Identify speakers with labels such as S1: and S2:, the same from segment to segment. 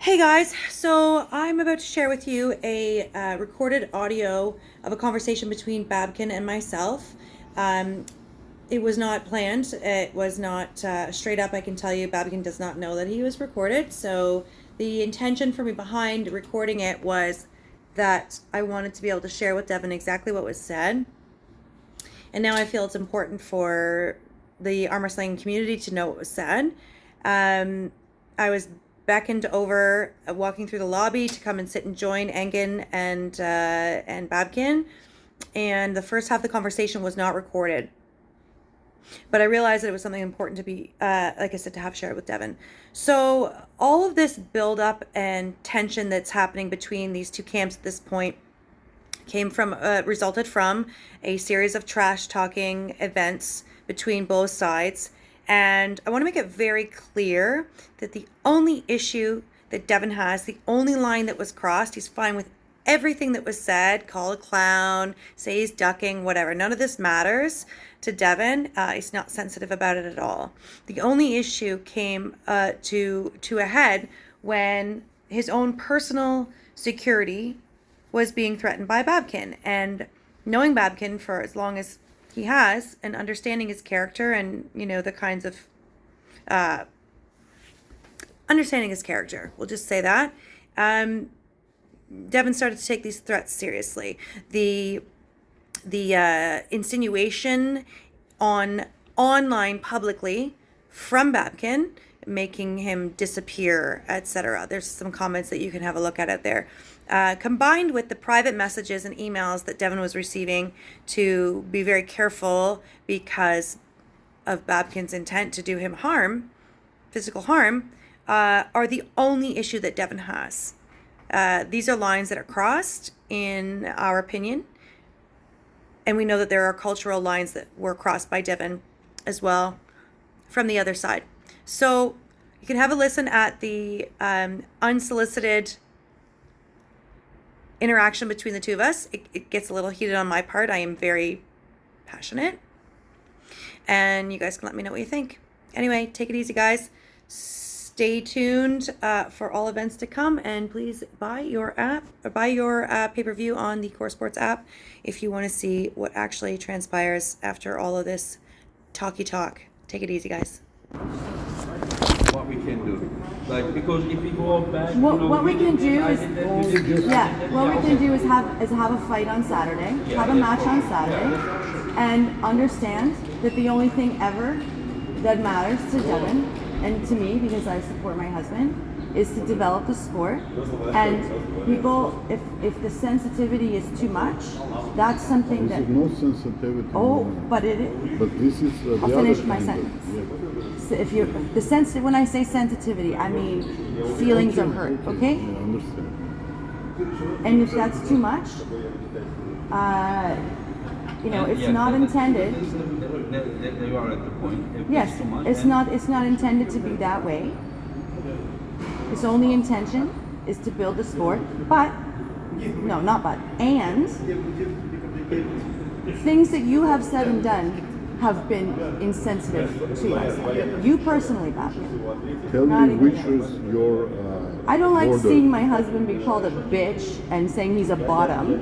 S1: Hey guys, so I'm about to share with you a recorded audio of a conversation between Babken and myself. Um, it was not planned. It was not straight up. I can tell you, Babken does not know that he was recorded. So the intention for me behind recording it was that I wanted to be able to share with Devon exactly what was said. And now I feel it's important for the arm wrestling community to know what was said. I was beckoned over, walking through the lobby to come and sit and join Engen and Babken. And the first half of the conversation was not recorded. But I realized that it was something important to be, like I said, to have shared with Devon. So all of this buildup and tension that's happening between these two camps at this point resulted from a series of trash talking events between both sides. And I want to make it very clear that the only issue that Devon has, the only line that was crossed, he's fine with everything that was said, call a clown, say he's ducking, whatever. None of this matters to Devon. He's not sensitive about it at all. The only issue came to a head when his own personal security was being threatened by Babken. And knowing Babken for as long as he has, and understanding his character and, the kinds of, understanding his character, we'll just say that, Devon started to take these threats seriously. The insinuation online publicly from Babken, making him disappear, etc. There's some comments that you can have a look at out there. Combined with the private messages and emails that Devon was receiving to be very careful because of Babken's intent to do him harm, physical harm, are the only issue that Devon has. These are lines that are crossed, in our opinion, and we know that there are cultural lines that were crossed by Devon as well from the other side. So you can have a listen at the unsolicited interaction between the two of us. It gets a little heated on my part. I am very passionate. And you guys can let me know what you think. Anyway, take it easy, guys. Stay tuned for all events to come. And please buy your pay-per-view on the Core Sports app if you want to see what actually transpires after all of this talky talk. Take it easy, guys.
S2: What we can do, like, because if we go back,
S3: what we can do is have a fight on Saturday, have a match on Saturday, and understand that the only thing ever that matters to Devon and to me, because I support my husband, is to develop the sport. And people, if the sensitivity is too much, that's something that.
S4: There's no sensitivity.
S3: Oh, but it is.
S4: But this is the
S3: I'll
S4: other
S3: finish my
S4: angle.
S3: sentence.
S4: Yeah.
S3: So if you when I say sensitivity, I mean feelings of hurt. Okay.
S4: Yeah, I understand.
S3: And if that's too much, it's not intended.
S2: They are at the point.
S3: Yes, it's not intended to be that way. Its only intention is to build the sport, and things that you have said and done have been insensitive to us. You personally, Babken.
S4: Tell
S3: Not
S4: me
S3: even
S4: which
S3: him.
S4: is your
S3: I don't like
S4: order.
S3: seeing my husband be called a bitch and saying he's a bottom.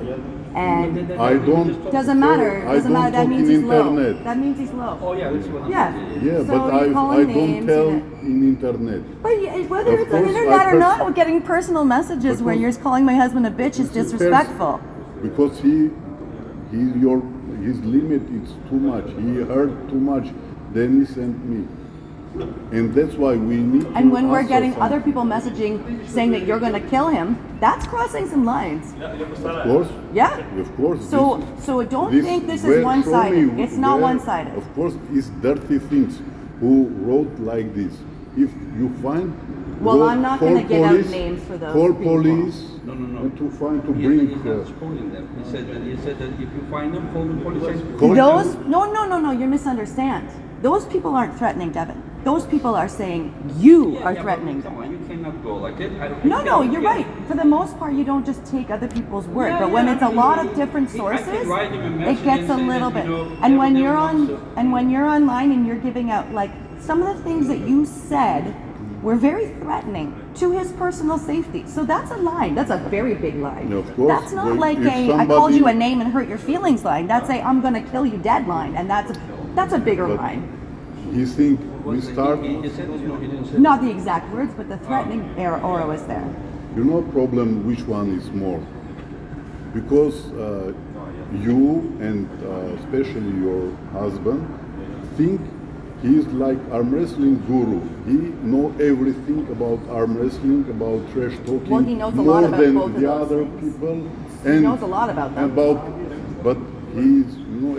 S3: And
S4: I don't.
S3: doesn't matter.
S4: I
S3: Doesn't
S4: don't
S3: matter. That
S4: talk
S3: means
S4: in
S3: he's low.
S4: internet.
S3: That means he's low.
S2: Oh yeah, that's what.
S3: Yeah.
S4: Yeah,
S3: So
S4: but
S3: you call him
S4: I don't
S3: names
S4: tell
S3: and
S4: in internet.
S3: But whether
S4: Of
S3: it's on the
S4: course,
S3: internet
S4: I
S3: or not, getting personal messages
S4: But
S3: where you're calling my husband a bitch is disrespectful.
S4: Because his limit is too much. He hurt too much. Dennis and me. And that's why we need
S3: And
S4: to
S3: when we're
S4: answer
S3: getting
S4: something.
S3: other people messaging saying that you're going to kill him, that's crossing some lines.
S4: Of course.
S3: Yeah.
S4: Of course.
S3: So don't think this is one-sided. It's not one-sided.
S4: Of course, it's dirty things. Who wrote like this? If you find.
S3: Well,
S4: go
S3: I'm not
S4: call
S3: going to give out
S4: police,
S3: names for those
S4: Call
S3: people.
S4: police.
S2: No.
S4: And to find to
S2: He's
S4: bring.
S2: not scolding them. He said that if you find them, call the police. And
S4: Call-
S3: No, you misunderstand. Those people aren't threatening Devon. Those people are saying you are
S2: but
S3: threatening
S2: come
S3: Devon.
S2: on, you cannot go like that.
S3: No, you're right. For the most part, you don't just take other people's word. But when it's a lot of different sources, it gets a little bit. And when you're online and you're giving out, like, some of the things that you said were very threatening to his personal safety. So that's a line. That's a very big line.
S4: Yeah, of course.
S3: That's not
S4: Well,
S3: like
S4: if
S3: a I called you a
S4: somebody-
S3: name and hurt your feelings line. That's a I'm gonna kill you dead line, and that's a bigger
S4: But-
S3: line.
S4: He think we start.
S2: He said this, no, he didn't say
S3: Not the exact words, but the threatening aura was there.
S4: You know, problem which one is more, because you and especially your husband think he's like arm wrestling guru. He know everything about arm wrestling, about trash talking,
S3: Well, he knows a
S4: more
S3: lot about
S4: than
S3: both of
S4: the
S3: those
S4: other
S3: things.
S4: people.
S3: He knows a lot about them.
S4: But he's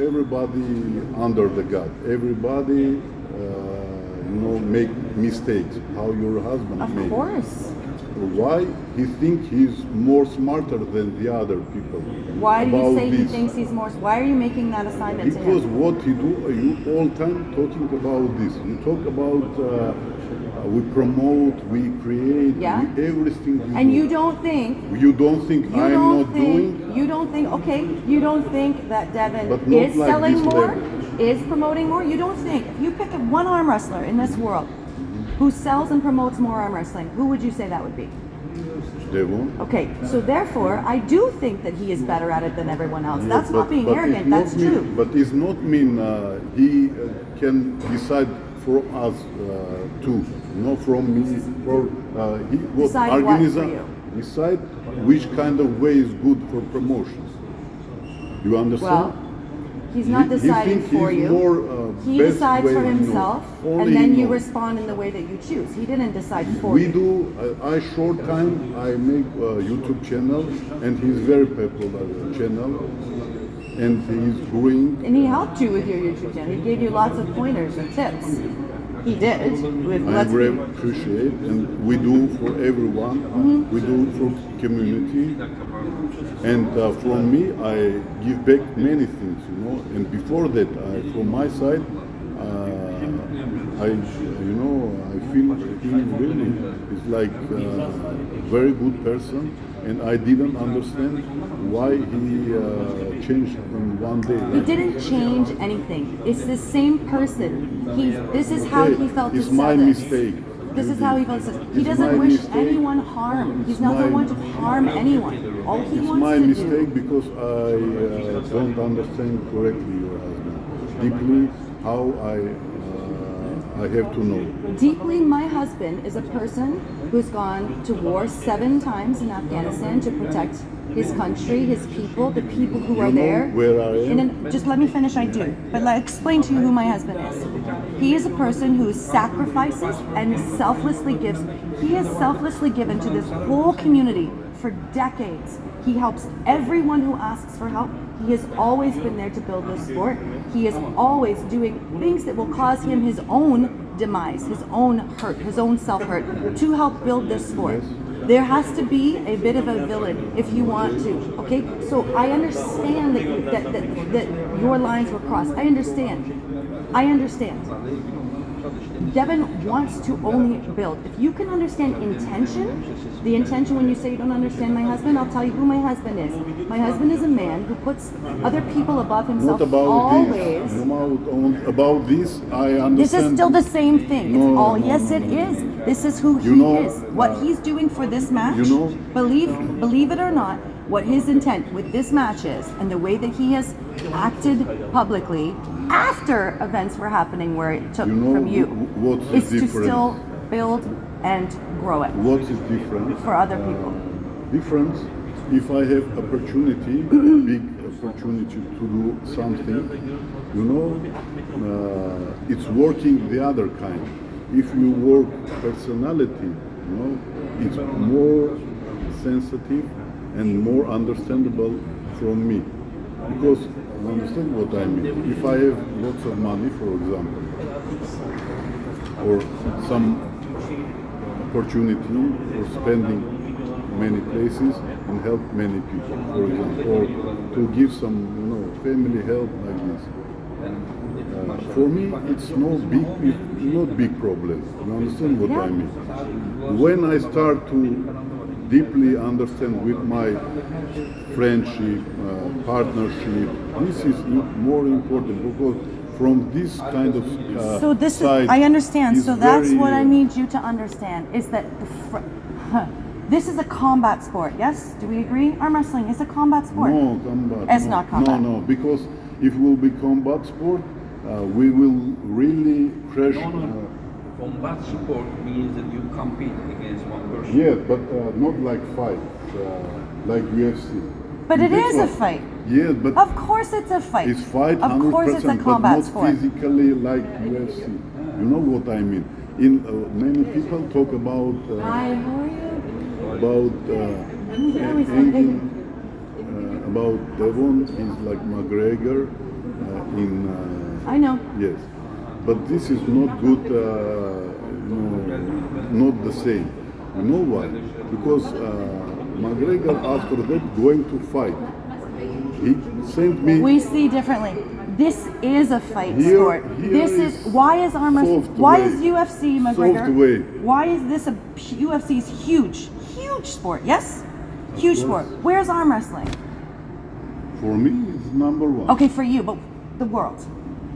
S4: everybody under the God. Everybody make mistakes. How your husband
S3: Of
S4: made.
S3: course.
S4: Why he think he's more smarter than the other people?
S3: Why do you
S4: about
S3: say he
S4: this?
S3: thinks he's more? Why are you making that assignment to
S4: Because
S3: him?
S4: what he do, you all time talking about this. You talk about we promote, we create,
S3: Yeah.
S4: everything.
S3: And you don't think
S4: You don't think
S3: you
S4: I'm
S3: don't
S4: not
S3: think
S4: doing?
S3: you don't think okay, you don't think that Devon
S4: But not
S3: is
S4: like
S3: selling
S4: this
S3: more,
S4: level.
S3: is promoting more. You don't think if you pick up one arm wrestler in this world who sells and promotes more arm wrestling, who would you say that would be?
S4: Devon.
S3: Okay, so therefore, I do think that he is better at it than everyone else.
S4: Yeah,
S3: That's not being
S4: but
S3: arrogant.
S4: it's not
S3: That's
S4: mean-
S3: true.
S4: But it's not mean he can decide for us too. Not from me. For he what
S3: Decide what for
S4: organizer
S3: you?
S4: decide which kind of way is good for promotions. You understand?
S3: Well, he's not
S4: He
S3: deciding
S4: think
S3: for
S4: he's
S3: you.
S4: more,
S3: He
S4: best
S3: decides
S4: way
S3: for
S4: he knows.
S3: himself,
S4: Only
S3: and then
S4: he
S3: you
S4: knows.
S3: respond in the way that you choose. He didn't decide for
S4: We
S3: you.
S4: do. I short time. I make a YouTube channel, and he's very popular channel, and he's growing.
S3: And he helped you with your YouTube channel. He gave you lots of pointers and tips. He did. With
S4: I
S3: let's
S4: very
S3: be,
S4: appreciate, and we do for everyone. We do for community, and from me, I give back many things, And before that, from my side, I feel he really is like very good person, and I didn't understand why he changed in one day.
S3: he didn't change anything. It's the same person. This is how he felt to
S4: It's
S3: sell
S4: my
S3: this.
S4: mistake.
S3: This is how he felt to sell. He
S4: It's
S3: doesn't
S4: my
S3: wish
S4: mistake.
S3: anyone harm. He's not the
S4: my-
S3: one to harm anyone. All he
S4: It's
S3: wants
S4: my
S3: to
S4: mistake
S3: do.
S4: because I don't understand correctly your husband. Deeply, how I have to know.
S3: Deeply, my husband is a person who's gone to war 7 times in Afghanistan to protect his country, his people, the people who are
S4: know
S3: there.
S4: where I am?
S3: Just let me finish, I do. But let explain to you who my husband is. He is a person who sacrifices and selflessly gives. He has selflessly given to this whole community for decades. He helps everyone who asks for help. He has always been there to build this sport. He is always doing things that will cause him his own demise, his own hurt, his own self-hurt, to help build this sport. There has to be a bit of a villain if you want to, okay? So I understand that your lines were crossed. I understand. Devon wants to only build. If you can understand intention, the intention when you say you don't understand my husband, I'll tell you who my husband is. My husband is a man who puts other people above himself
S4: Not about
S3: always.
S4: this. About this, I understand.
S3: This is still the same thing. It's
S4: No,
S3: all
S4: no,
S3: yes,
S4: no,
S3: it
S4: no.
S3: is. This is who he is. What he's doing for this match. Believe it or not, what his intent with this match is, and the way that he has acted publicly after events were happening where it took from you,
S4: what's
S3: is to
S4: different?
S3: still build and grow it
S4: What is different?
S3: for other people.
S4: Different. If I have opportunity, big opportunity to do something, it's working the other kind. If you work personality, it's more sensitive and more understandable from me. Because you understand what I mean. If I have lots of money, for example, or some opportunity for spending many places and help many people, for example, or to give some, family help like this. For me, it's not big problem. You understand what I mean? When I start to deeply understand with my friendship, partnership, this is more important because from this kind of
S3: So this
S4: side
S3: is, I understand.
S4: is
S3: So that's
S4: very,
S3: what I need you to understand is that this is a combat sport. Yes, do we agree? Arm wrestling is a combat sport.
S4: No, combat.
S3: It's not combat.
S4: No, because if it will be combat sport, we will really crash.
S2: No. Combat sport means that you compete against one person.
S4: Yeah, but not like fight, like UFC.
S3: But it
S4: That's
S3: is a
S4: what-
S3: fight.
S4: Yeah, but
S3: Of course, it's a fight.
S4: it's fight
S3: Of
S4: 100%,
S3: course, it's a
S4: but
S3: combat
S4: not
S3: sport.
S4: physically like UFC. You know what I mean? In many people talk about
S3: Hi, how are you?
S4: about
S3: always
S4: hanging, about Devon is like McGregor in.
S3: I know.
S4: Yes, but this is not good. Not the same. You know why? Because McGregor after that going to fight. He sent me.
S3: We see differently. This is a fight
S4: Here-
S3: sport.
S4: here
S3: This is why is arm wrestling?
S4: soft
S3: Why
S4: way.
S3: is UFC McGregor?
S4: Soft way.
S3: Why is this a UFC's huge sport? Yes, huge sport.
S4: course.
S3: Where's arm wrestling?
S4: For me, it's number one.
S3: Okay, for you, but the world.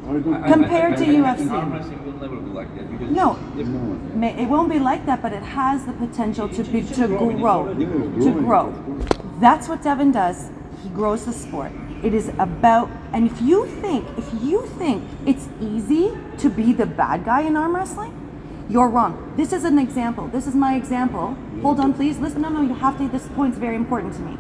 S4: I don't.
S3: Compared to
S2: I think
S3: UFC.
S2: arm wrestling will never be like that because
S3: No.
S4: No.
S3: It won't be like that, but it has the potential to grow.
S4: Yeah, it's
S3: To
S4: growing,
S3: grow.
S4: of course.
S3: That's what Devon does. He grows the sport. It is about, and if you think it's easy to be the bad guy in arm wrestling, you're wrong. This is an example. This is my example. Hold on, please. Listen, no, you have to, this point's very important to me.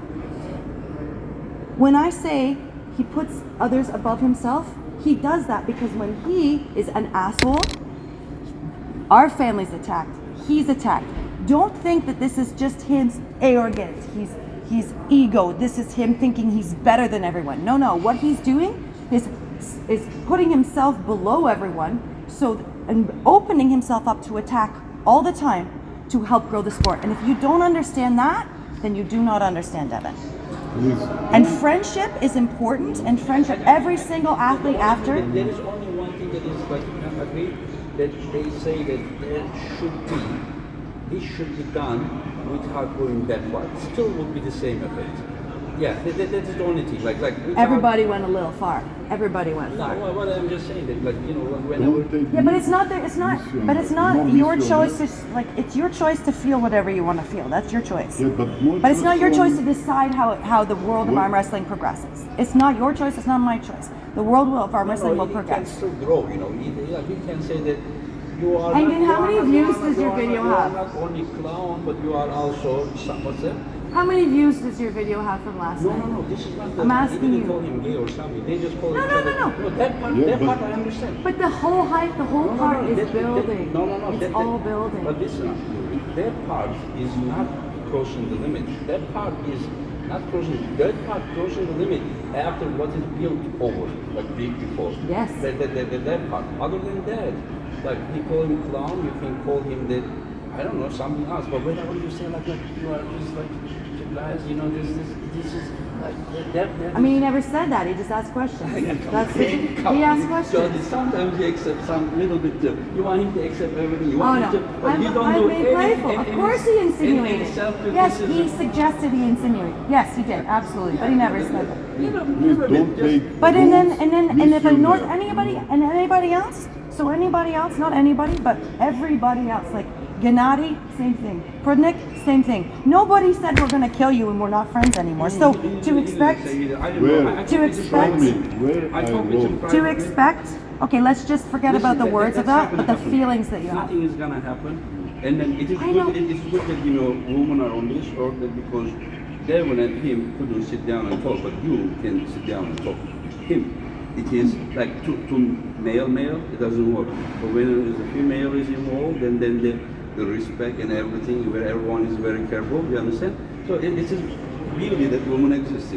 S3: When I say he puts others above himself, he does that because when he is an asshole, our family's attacked. He's attacked. Don't think that this is just his arrogance. He's ego. This is him thinking he's better than everyone. No. What he's doing is putting himself below everyone, and opening himself up to attack all the time to help grow the sport. And if you don't understand that, then you do not understand Devon.
S4: Please.
S3: And friendship is important. And friendship, every single athlete after.
S2: There is only one thing that is like agreed that they say that this should be done without going that far. Still would be the same effect. Yeah, that is the only thing. Like without,
S3: Everybody went a little far. Everybody went
S2: No,
S3: far.
S2: what I'm just saying that whenever.
S4: Don't take
S3: Yeah, but it's not there. It's not.
S4: mission.
S3: But it's not
S4: No
S3: your
S4: mission.
S3: choice. It's your choice to feel whatever you want to feel. That's your choice.
S4: Yeah,
S3: But it's not your choice to
S4: to.
S3: decide how the world of
S4: What?
S3: arm wrestling progresses. It's not your choice. It's not my choice. The world of arm wrestling will
S2: It can
S3: progress.
S2: still grow, We can say that you are.
S3: And
S2: not-
S3: then
S2: you
S3: how
S2: are
S3: many
S2: not-
S3: views
S2: you are
S3: does
S2: not-
S3: your
S2: you are
S3: video
S2: not-
S3: have?
S2: You are not only clown, but you are also what's that?
S3: How many views does your video have from last night?
S2: No. This is not.
S3: I'm asking
S2: they didn't
S3: you.
S2: call him gay or something. They just call
S3: No,
S2: each
S3: no,
S2: other.
S3: no, no.
S2: That part,
S4: Yeah,
S2: that
S4: but-
S2: part I understand.
S3: But the whole height, the whole part is
S2: that-
S3: building.
S2: No.
S3: It's all building.
S2: But listen, that part is not crossing the limit. That part is not crossing. That part crossing the limit after what is built over, like before.
S3: Yes.
S2: That part. Other than that, like you call him clown, you can call him that. I don't know, something else. But whenever you say like you are just like guys, this is like that.
S3: I mean, he never said that. He just asked questions. That's he asked questions.
S2: Sometimes you accept some little bit too. You want him to accept everything. You
S3: Oh
S2: want
S3: no,
S2: him to, but you don't
S3: I'm
S2: do
S3: being
S2: any,
S3: playful. Of course he insinuated.
S2: any
S3: Yes,
S2: self-criticism.
S3: he suggested he insinuated. Yes, he did, absolutely. But he never said that.
S2: You know,
S4: Please don't take.
S3: But and if
S4: rules,
S3: North
S4: misuse
S3: anybody else, so anybody else, not anybody, but everybody else, like Gennady, same thing. Prudnik, same thing. Nobody said we're gonna kill you and we're not friends anymore. So to expect,
S4: Where?
S3: To expect-
S4: Show me where I wrote.
S3: to expect, okay, let's just forget about the words of that, but the feelings that you have.
S2: Nothing is gonna happen, and then it is
S3: I know.
S2: good. It is good that women are on this earth because Devon and him couldn't sit down and talk, but you can sit down and talk. It is like to male, it doesn't work. But when a female is involved, then the respect and everything, where everyone is very careful. You understand? So it is really that woman exists.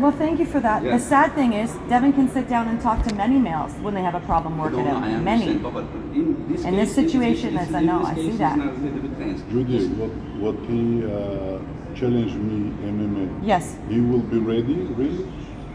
S3: Well, thank you for that.
S2: Yeah.
S3: The sad thing is, Devon can sit down and talk to many males when they have a problem working
S2: No,
S3: out.
S2: I
S3: Many.
S2: understand, but
S3: In this situation, as I know, I see that.
S4: Judy, what he challenged me MMA.
S3: Yes.
S4: He will be ready, really?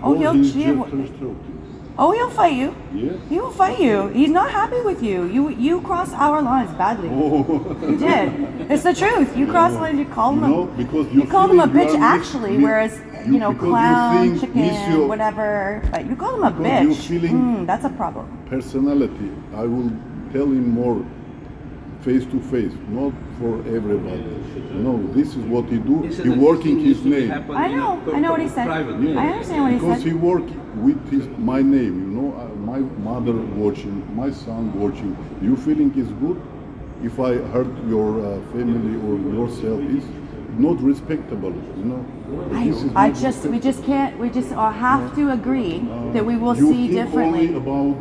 S3: Oh,
S4: Or
S3: he'll
S4: he's
S3: cheer.
S4: just stroking?
S3: Oh, he'll fight you.
S4: Yes.
S3: He will fight you. He's not happy with you. You crossed our lines badly.
S4: Oh.
S3: You did. It's the truth. You crossed the lines. You called him.
S4: No, because
S3: you called him a
S4: feeling
S3: bitch
S4: you are
S3: actually,
S4: mis-
S3: whereas
S4: you-
S3: you know,
S4: because you
S3: clown,
S4: think
S3: chicken,
S4: Monsieur-
S3: whatever. But you called him a
S4: Because you
S3: bitch.
S4: feeling-
S3: That's a problem.
S4: Personality. I will tell him more face to face, not for everybody. No, this is what he do.
S2: said
S4: He
S2: that
S4: working
S2: this
S4: his
S2: thing needs to
S4: name.
S2: happen
S3: I
S2: in a
S3: know what he said.
S2: private.
S3: I understand what he
S4: Because
S3: said.
S4: he work with my name, you know, my mother watching, my son watching. You feeling is good? If I hurt your family or yourself, is not respectable, you know. This is
S3: I
S4: not
S3: just, we
S4: respectable.
S3: just can't, we just have to agree that we will
S4: you
S3: see
S4: think
S3: differently.
S4: only about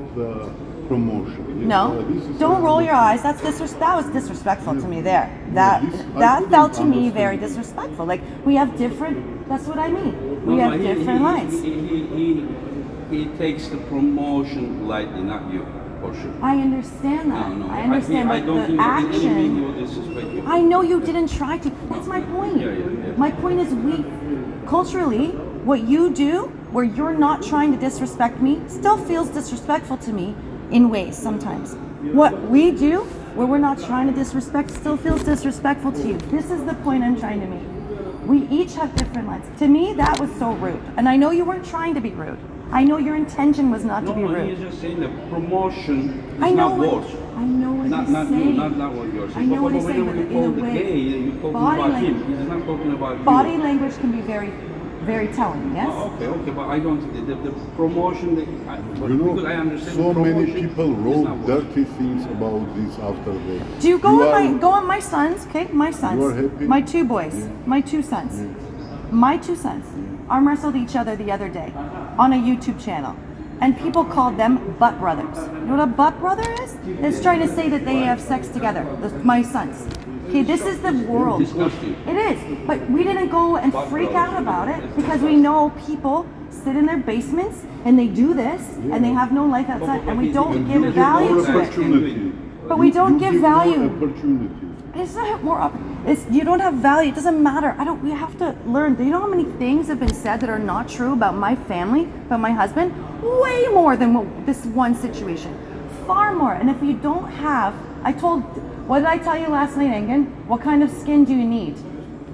S4: promotion. Yes,
S3: No,
S4: this is
S3: don't roll your
S4: another
S3: eyes. That was disrespectful to me there.
S4: Yeah,
S3: That
S4: this- I
S3: that
S4: couldn't
S3: felt to me
S4: understand
S3: very
S4: this.
S3: disrespectful. Like we have different. That's what I mean. We have different lines.
S2: He takes the promotion lightly, not you, for sure.
S3: I understand that.
S2: No, no.
S3: I understand,
S2: I
S3: but
S2: don't
S3: the
S2: think that he
S3: action.
S2: will disrespect you.
S3: I know you didn't try to. That's my point.
S2: Yeah, yeah, yeah.
S3: My point is, we culturally, what you do, where you're not trying to disrespect me, still feels disrespectful to me in ways sometimes. What we do, where we're not trying to disrespect, still feels disrespectful to you. This is the point I'm trying to make. We each have different lines. To me, that was so rude. And I know you weren't trying to be rude. I know your intention was not to be
S2: No,
S3: rude.
S2: he's just saying the promotion is
S3: I know
S2: not
S3: what,
S2: worse.
S3: I know what
S2: Not,
S3: he's
S2: not you,
S3: saying.
S2: not what you're saying.
S3: I know what
S2: But
S3: he's saying,
S2: whenever
S3: but
S2: you call
S3: in a
S2: the
S3: way,
S2: gay, you're talking
S3: body
S2: about
S3: language-
S2: him. He's not talking about
S3: Body
S2: you.
S3: language can be very, very telling, yes?
S2: Oh, okay, but I don't. The promotion,
S4: You know,
S2: because I understand
S4: so
S2: the
S4: many
S2: promotion
S4: people
S2: is
S4: wrote
S2: not worse.
S4: dirty things about this after that.
S3: Do you go
S4: You
S3: on
S4: are-
S3: go on my sons, okay? My sons.
S4: You are happy?
S3: My two boys.
S4: Yeah.
S3: My two sons. My two sons arm wrestled each other the other day on a YouTube channel. And people called them butt brothers. You know what a butt brother is? It's trying to say that they have sex together. My sons. Okay, this is the world.
S2: Disgusting.
S3: It is. But we didn't go and freak out about it because we know people sit in their basements and they do this and they have no life outside and we don't
S4: And
S3: give
S4: you
S3: value
S4: more
S3: to it.
S4: opportunity.
S3: But we don't
S4: You
S3: give
S4: give more
S3: value.
S4: opportunity.
S3: It's not more up. It's you don't have value. It doesn't matter. We have to learn. Do you know how many things have been said that are not true about my family, about my husband? Way more than this one situation. Far more. And if you don't have, what did I tell you last night, Engen? What kind of skin do you need?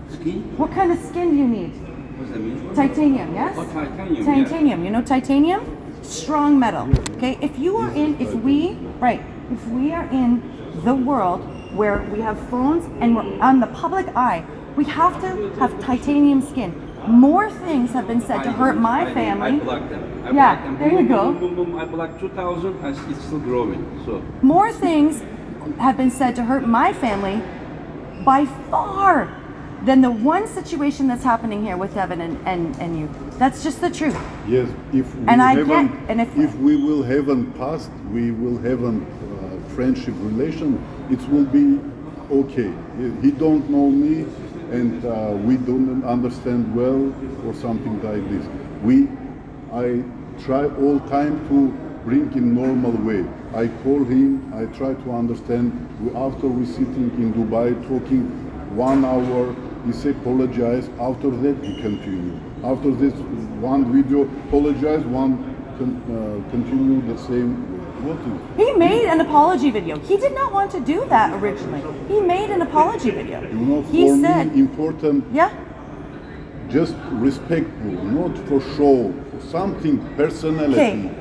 S2: Ski?
S3: What kind of skin do you need?
S2: What does that mean?
S3: Titanium, yes?
S2: Oh, titanium.
S3: Titanium. You know titanium? Strong metal. Okay? If we are in the world where we have phones and we're on the public eye, we have to have titanium skin. More things have been said to hurt my
S2: I
S3: family.
S2: blocked them. I
S3: Yeah,
S2: blocked them.
S3: there you go.
S2: Boom, boom, boom. I blocked 2,000 and it's still growing. So
S3: More things have been said to hurt my family by far than the one situation that's happening here with Devon and you. That's just the truth.
S4: Yes, if we
S3: And I
S4: haven't,
S3: get- and if-
S4: we will haven't passed, we will haven't friendship relation. It will be okay. He don't know me, and we don't understand well, or something like this. I try all time to bring in normal way. I call him. I try to understand. After we sitting in Dubai talking 1 hour, he say apologize. After that, he continue. After this one video, apologize. Continue the same way. What is?
S3: He made an apology video. He did not want to do that originally. He made an apology video.
S4: You know,
S3: He
S4: for
S3: said,
S4: me, important,
S3: yeah,
S4: just respectful, not for show, for something personality.
S3: Okay.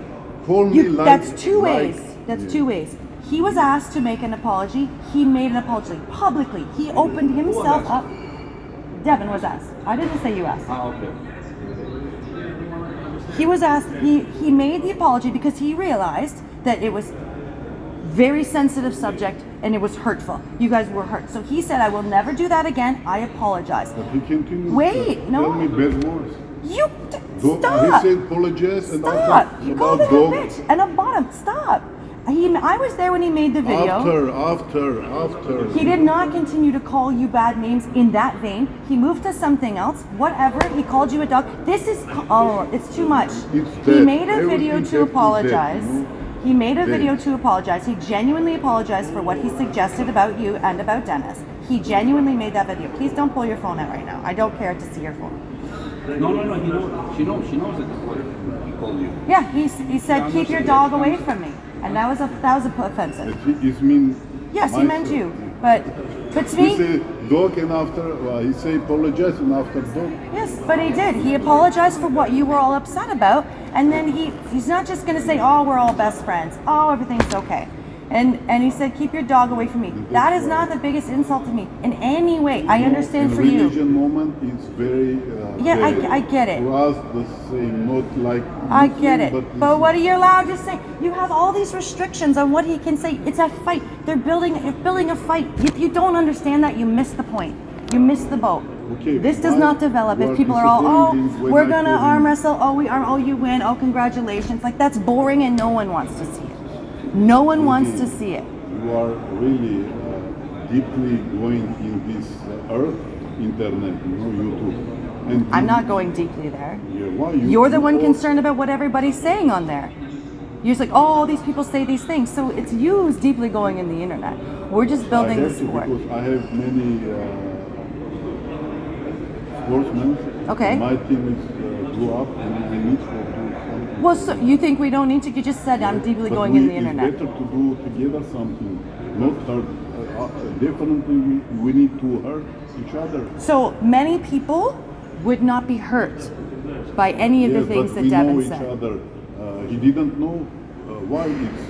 S4: Call me like
S3: that's two
S4: like-
S3: ways. That's
S4: Yeah.
S3: two ways. He was asked to make an apology. He made an apology publicly. He opened himself
S2: asked?
S3: up. Devon was asked. I didn't say you asked.
S2: okay.
S3: He was asked, he made the apology because he realized that it was very sensitive subject and it was hurtful. You guys were hurt. So he said, I will never do that again. I apologize.
S4: But he continued.
S3: Wait,
S4: to
S3: no.
S4: Tell me bad words.
S3: Stop.
S4: He said apologize and
S3: Stop.
S4: after
S3: You called
S4: about
S3: him a
S4: dog.
S3: bitch and a bottom. Stop. I was there when he made the video.
S4: After.
S3: He did not continue to call you bad names in that vein. He moved to something else. Whatever. He called you a dog. It's too much.
S4: It's
S3: He
S4: dead.
S3: made a video
S4: Everything
S3: to
S4: have to
S3: apologize.
S4: dead, you know?
S3: He made a
S4: Dead.
S3: video to apologize. He genuinely apologized for what he suggested about you and about Dennis. He genuinely made that video. Please don't pull your phone out right now. I don't care to see your phone.
S2: No. He knows. She knows that he called you.
S3: Yeah, he said, keep your dog away from me. And that was offensive.
S4: It means
S3: Yes, he meant you. But to
S4: He
S3: me,
S4: say dog and after, he say apologize and after dog.
S3: yes, but he did. He apologized for what you were all upset about. And then he's not just going to say, oh, we're all best friends. Oh, everything's okay. And he said, keep your dog away from me. That is not the biggest insult to me in any way. I understand for you.
S4: Religion moment is very.
S3: Yeah,
S4: very,
S3: I get it.
S4: For us, the same, not like.
S3: I get it.
S4: Muslim,
S3: But what are you allowed to say? You have all these restrictions on what he can say. It's a fight. They're building a fight. If you don't understand that, you miss the point. You miss the boat.
S4: Okay,
S3: This does
S4: why
S3: not develop
S4: you
S3: if
S4: are
S3: people are all, oh,
S4: disappointed when
S3: we're
S4: I
S3: gonna
S4: told
S3: arm
S4: him-
S3: wrestle. Oh, we are. Oh, you win. Oh, congratulations. Like that's boring, and no one wants to see it. No one wants to see it.
S4: You are really deeply going in this earth, internet, YouTube. And
S3: I'm not going deeply there.
S4: Yeah, why
S3: You're the one
S4: all-
S3: concerned about what everybody's saying on there. You're just like, oh, these people say these things. So it's you who's deeply going in the internet. We're just building
S4: I
S3: the
S4: have to
S3: sport.
S4: because I have many sportsmen.
S3: Okay.
S4: My team is grew up and I need to do something.
S3: Well, so you think we don't need to? You just said I'm deeply
S4: But
S3: going in the
S4: it's
S3: internet.
S4: better to do together something, not hurt. Definitely, we need to hurt each other.
S3: So many people would not be hurt by any of the
S4: Yes,
S3: things
S4: but
S3: that
S4: we know
S3: Devon
S4: each
S3: said.
S4: other. He didn't know why it's.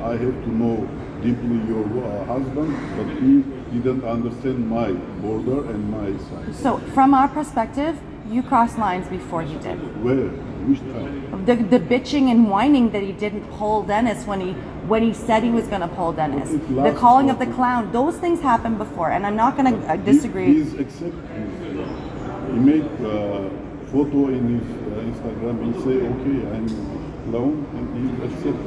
S4: I have to know deeply your husband, but he didn't understand my border and my side.
S3: So from our perspective, you crossed lines before he did.
S4: Where? Which time?
S3: The bitching and whining that he didn't pull Dennis when he said he was going to pull Dennis.
S4: It
S3: The
S4: lasts
S3: calling of the
S4: for-
S3: clown. Those things happened before, and I'm not going to disagree.
S4: He's accept. He make photo in his Instagram. He say, okay, I'm clown, and he accept.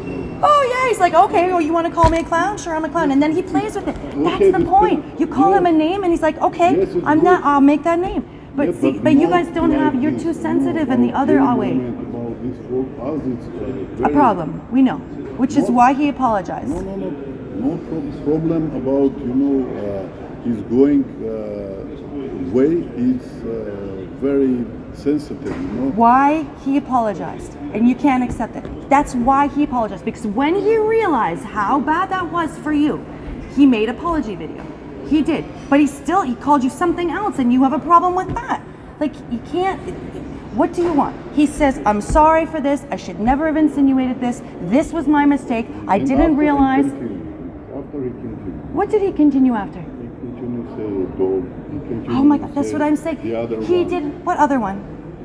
S3: Oh yeah, he's like, okay, well, you want to call me a clown? Sure, I'm a clown. And then he plays with it. That's
S4: Okay,
S3: the
S4: but
S3: point.
S4: then-
S3: You call him a name, and he's like, okay,
S4: Yes, it's
S3: I'm not.
S4: good.
S3: I'll make that name. But
S4: Yeah,
S3: see, but you
S4: not
S3: guys don't have.
S4: like
S3: You're
S4: this.
S3: too sensitive in the
S4: About
S3: other
S4: your
S3: way.
S4: moment, about this for us, it's
S3: A
S4: very,
S3: problem. We know, which is
S4: No.
S3: why he apologized.
S4: No problem about he's going way. He's very sensitive.
S3: Why he apologized, and you can't accept it. That's why he apologized, because when he realized how bad that was for you, he made an apology video. He did, but he called you something else, and you have a problem with that. Like, you can't. What do you want? He says, I'm sorry for this. I should never have insinuated this. This was my mistake. I
S4: And
S3: didn't
S4: after
S3: realize.
S4: After he continued.
S3: What did he continue after?
S4: He continued to say dog. He continued
S3: Oh my
S4: to
S3: God, that's
S4: say
S3: what I'm saying.
S4: The other
S3: He
S4: one.
S3: did. What other one?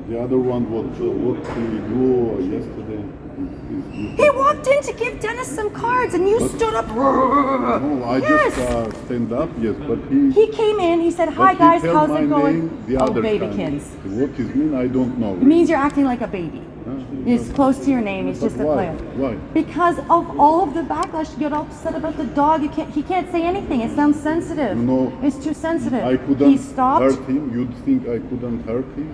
S4: The other one, what he do yesterday.
S3: He walked in to give Dennis some cards, and you stood up.
S4: No, I
S3: Yes.
S4: just stand up, yes, but
S3: He came in, he said, hi
S4: but
S3: guys,
S4: he tell
S3: how's
S4: my
S3: it going?
S4: name the
S3: Oh,
S4: other
S3: babykins.
S4: time. What is mean? I don't know.
S3: It means you're acting like a baby.
S4: Huh?
S3: He's close to your name, he's
S4: But
S3: just a
S4: why?
S3: player.
S4: Why?
S3: Because of all of the backlash, you get all upset about the dog. He can't say anything. It sounds sensitive.
S4: No.
S3: It's too sensitive.
S4: I couldn't
S3: He stopped.
S4: hurt him. You'd think I couldn't hurt him?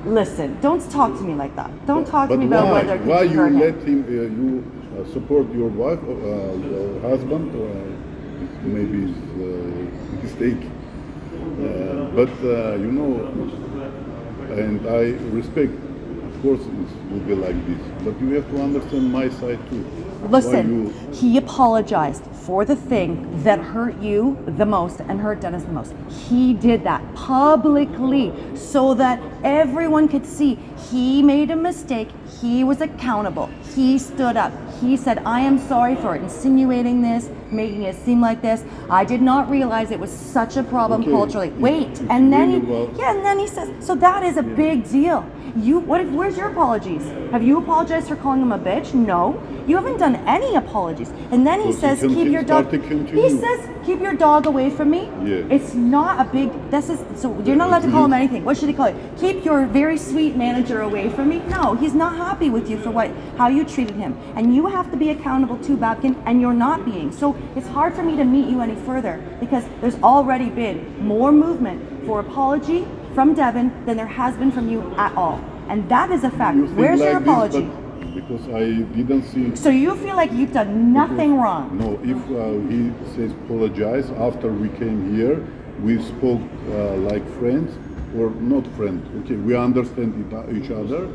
S3: Listen, don't talk to me like that. Don't talk to
S4: But
S3: me about
S4: why?
S3: whether
S4: Why
S3: you
S4: you
S3: hurt him.
S4: let him? You support your wife, your husband, or maybe it's mistake. But and I respect. Of course, it will be like this. But you have to understand my side too. Why
S3: Listen,
S4: you-
S3: he apologized for the thing that hurt you the most and hurt Dennis the most. He did that publicly so that everyone could see he made a mistake. He was accountable. He stood up. He said, I am sorry for insinuating this, making it seem like this. I did not realize it was such a problem
S4: Okay,
S3: culturally.
S4: if-
S3: Wait,
S4: if
S3: and then
S4: really
S3: he,
S4: well-
S3: yeah, and then he says, so that is a big deal. Where's your apologies? Have you apologized for calling him a bitch? No. You haven't done any apologies. And then he
S4: Because
S3: says,
S4: he
S3: keep your dog.
S4: started
S3: He
S4: continuing.
S3: says, keep your dog away from me.
S4: Yeah.
S3: It's not a big. So you're not allowed to call him anything. What should he call it? Keep your very sweet manager away from me. No, he's not happy with you for how you treated him, and you have to be accountable to Babken, and you're not being. So it's hard for me to meet you any further because there's already been more movement for apology from Devon than there has been from you at all. And that is a fact.
S4: You think
S3: Where's
S4: like
S3: your
S4: this,
S3: apology?
S4: but because I didn't see.
S3: So you feel like you've done nothing wrong.
S4: No, if he says apologize after we came here, we spoke like friends. or not friend. Okay, we understand each other.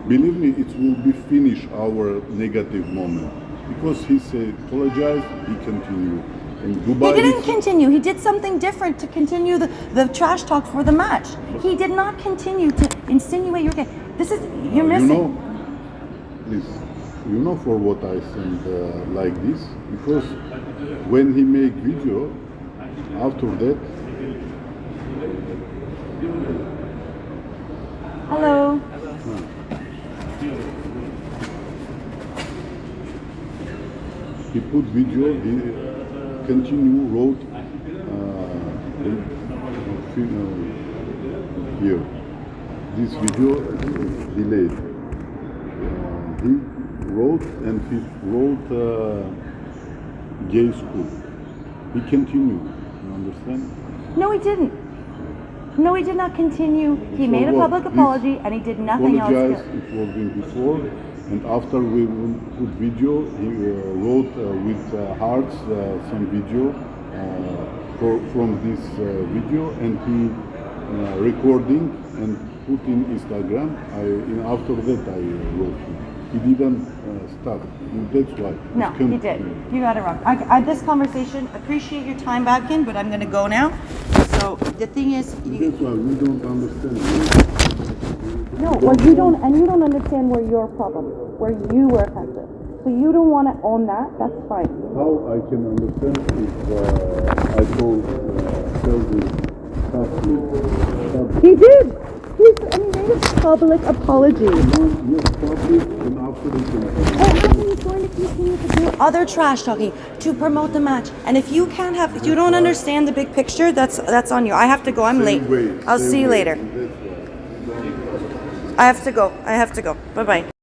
S4: Believe me, it will be finish our negative moment because he said apologize. He continue. And Dubai
S3: He didn't
S4: is-
S3: continue. He did something different to continue the trash talk for the match. He did not continue to insinuate you're gay. This is, you're
S4: You
S3: missing.
S4: know, please, you know for what I send like this? Because when he make video, after that,
S3: Hello.
S4: he put video, he continue wrote here. This video delayed. He wrote and he wrote gay school. He continued. You understand?
S3: No, he didn't. No, he did not continue. He made a
S4: what?
S3: public apology and he did nothing else.
S4: Apologize.
S3: Good.
S4: It was been before, and after we will put video, he wrote with hearts some video from this video, and he recording and put in Instagram. After that I wrote him. He didn't stop. And that's why.
S3: No,
S4: It
S3: he did. You got it wrong. I this conversation, appreciate your time, Babken, but I'm going to go now. So the thing is,
S4: That's why we don't understand.
S3: no, well, you don't understand where your problem, where you were offensive. So you don't want to own that. That's fine.
S4: How I can understand if I told tell this stuff.
S3: He did. And he made a public apology.
S4: Yes, public, and after he can.
S3: And he's going to continue to do other trash talking to promote the match. And if you can't have, if you don't understand the big picture, that's on you. I have to go. I'm late. I'll see you later. I have to go. Bye bye.